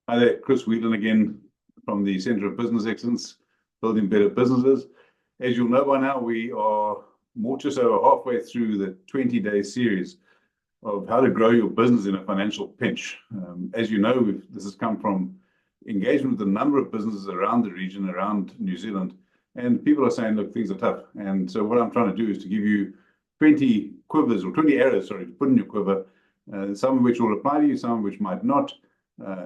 Hi there, Chris Whelan again from the Centre of Business Excellence, Building Better Businesses. As you'll know by now, we are more just over halfway through the 20-day series of how to grow your business in a financial pinch. As you know, this has come from engagement with a number of businesses around the region, around New Zealand, and people are saying, look, things are tough. And so what I'm trying to do is to give you 20 quivers or 20 arrows, sorry, to put in your quiver, some of which will apply to you, some of which might not.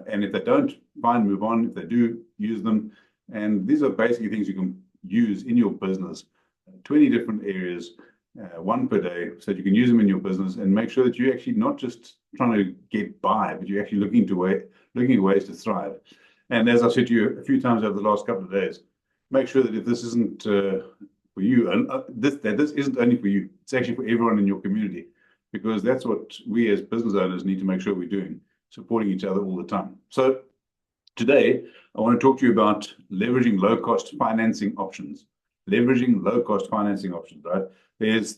And if they don't, fine, move on. If they do, use them. And these are basically things you can use in your business, 20 different areas, one per day, so that you can use them in your business and make sure that you're actually not just trying to get by, but you're actually looking at ways to thrive. And as I've said to you a few times over the last couple of days, make sure that if this isn't for you, and this isn't only for you, it's actually for everyone in your community, because that's what we as business owners need to make sure we're doing, supporting each other all the time. So today, I want to talk to you about leveraging low-cost financing options. Leveraging low-cost financing options, right? There's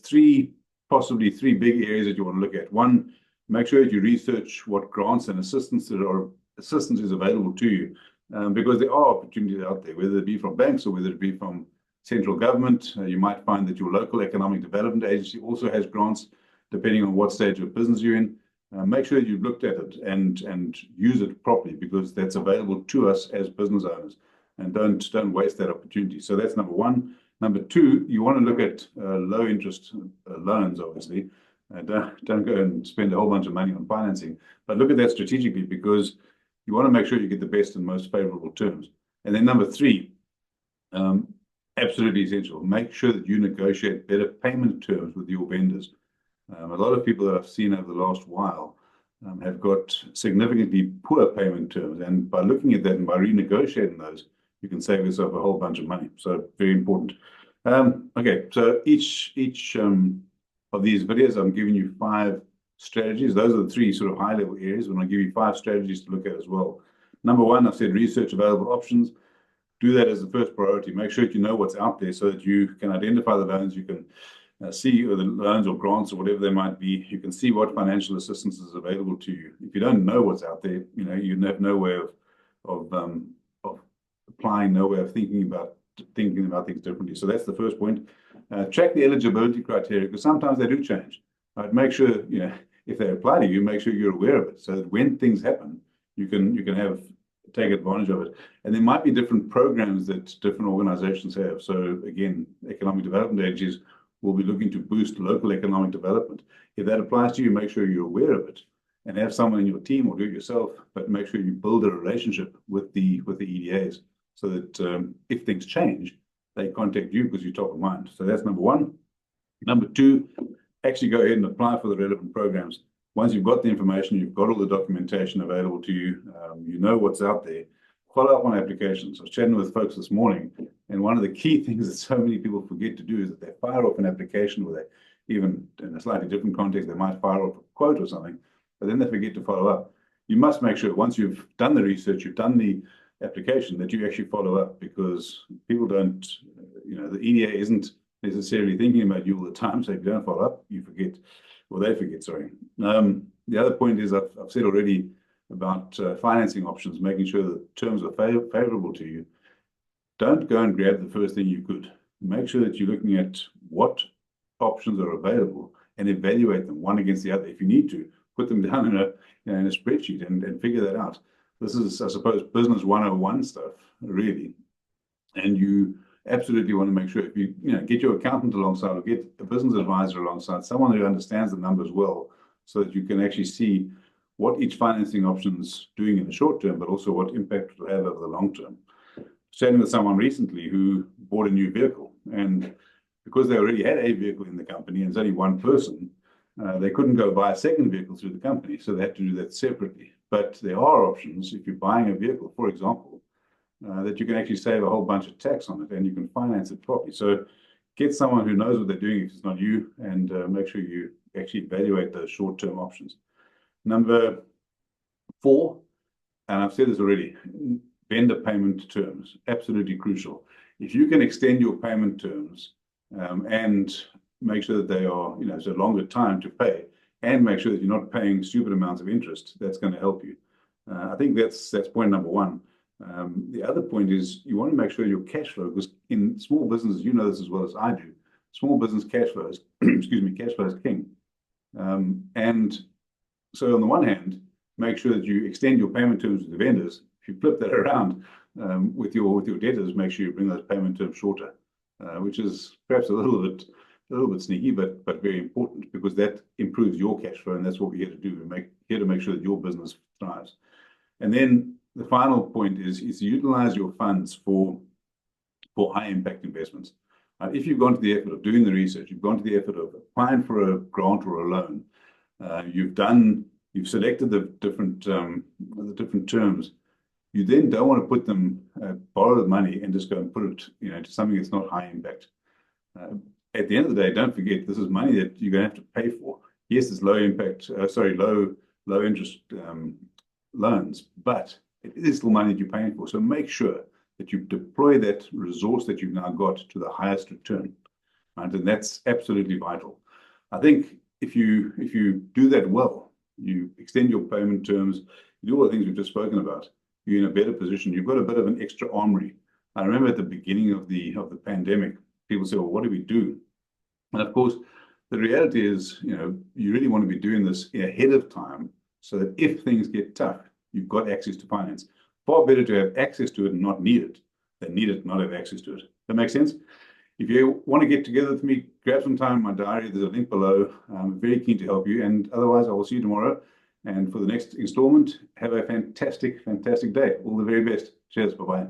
possibly three big areas that you want to look at. One, make sure that you research what grants and assistance is available to you, because there are opportunities out there, whether it be from banks or whether it be from central government. You might find that your local economic development agency also has grants, depending on what stage of business you're in. Make sure you've looked at it and use it properly, because that's available to us as business owners, and don't waste that opportunity. So that's number one. Number two, you want to look at low interest loans, obviously. Don't go and spend a whole bunch of money on financing, but look at that strategically, because you want to make sure you get the best and most favorable terms. And then number three, absolutely essential, make sure that you negotiate better payment terms with your vendors. A lot of people that I've seen over the last while have got significantly poor payment terms. And by looking at that and by renegotiating those, you can save yourself a whole bunch of money. So very important. Okay, so each of these videos, I'm giving you 5 strategies. Those are the 3 sort of high-level areas. I'm going to give you 5 strategies to look at as well. Number 1, I've said research available options. Do that as the first priority. Make sure that you know what's out there so that you can identify the loans. You can see the loans or grants or whatever they might be. You can see what financial assistance is available to you. If you don't know what's out there, you have no way of applying, no way of thinking about things differently. So that's the first point. Check the eligibility criteria, because sometimes they do change. Right? Make sure, if they apply to you, make sure you're aware of it, so that when things happen, you can take advantage of it. And there might be different programs that different organizations have. So again, economic development agencies will be looking to boost local economic development. If that applies to you, make sure you're aware of it and have someone in your team, or do it yourself, but make sure you build a relationship with the EDAs, so that if things change, they contact you because you're top of mind. So that's number 1. Number 2, actually go ahead and apply for the relevant programs. Once you've got the information, you've got all the documentation available to you, you know what's out there, follow up on applications. I was chatting with folks this morning, and one of the key things that so many people forget to do is that they fire off an application, or they, even in a slightly different context, they might fire off a quote or something, but then they forget to follow up. You must make sure once you've done the research, you've done the application, that you actually follow up, because people don't, the EDA isn't necessarily thinking about you all the time. So if you don't follow up, you forget, or they forget, sorry. The other point is, I've said already about financing options, making sure that terms are favorable to you. Don't go and grab the first thing you could. Make sure that you're looking at what options are available and evaluate them one against the other. If you need to, put them down in a spreadsheet and figure that out. This is, I suppose, business 101 stuff, really. And you absolutely want to make sure, if you get your accountant alongside, or get a business advisor alongside, someone who understands the numbers well, so that you can actually see what each financing option is doing in the short term, but also what impact it will have over the long term. Chatting with someone recently who bought a new vehicle, and because they already had a vehicle in the company and it's only one person, they couldn't go buy a second vehicle through the company, so they had to do that separately. But there are options, if you're buying a vehicle, for example, that you can actually save a whole bunch of tax on it, and you can finance it properly. So get someone who knows what they're doing if it's not you, and make sure you actually evaluate those short-term options. Number 4, and I've said this already, vendor payment terms, absolutely crucial. If you can extend your payment terms and make sure that they are, it's a longer time to pay, and make sure that you're not paying stupid amounts of interest, that's going to help you. I think that's point number one. The other point is you want to make sure your cash flow, because in small businesses, you know this as well as I do, small business cash flow is, excuse me, cash flow is king. And so on the one hand, make sure that you extend your payment terms with the vendors. If you flip that around with your debtors, make sure you bring those payment terms shorter, which is perhaps a little bit sneaky, but very important, because that improves your cash flow, and that's what we're here to do. We're here to make sure that your business thrives. And then the final point is to utilize your funds for high impact investments. If you've gone to the effort of doing the research, you've gone to the effort of applying for a grant or a loan, you've selected the different terms. You then don't want to put them, borrow the money and just go and put it, into something that's not high impact. At the end of the day, don't forget, this is money that you're going to have to pay for. Yes, it's low interest loans, but it is still money that you're paying for. So make sure that you deploy that resource that you've now got to the highest return, right? And that's absolutely vital. I think if you do that well, you extend your payment terms, you do all the things we've just spoken about, you're in a better position. You've got a bit of an extra armory. I remember at the beginning of the pandemic, people say, well, what do we do? And of course, the reality is, you really want to be doing this ahead of time so that if things get tough, you've got access to finance. Far better to have access to it and not need it than need it and not have access to it. That makes sense? If you want to get together with me, grab some time in my diary. There's a link below. I'm very keen to help you. And otherwise, I will see you tomorrow. And for the next installment, have a fantastic, fantastic day. All the very best. Cheers. Bye-bye.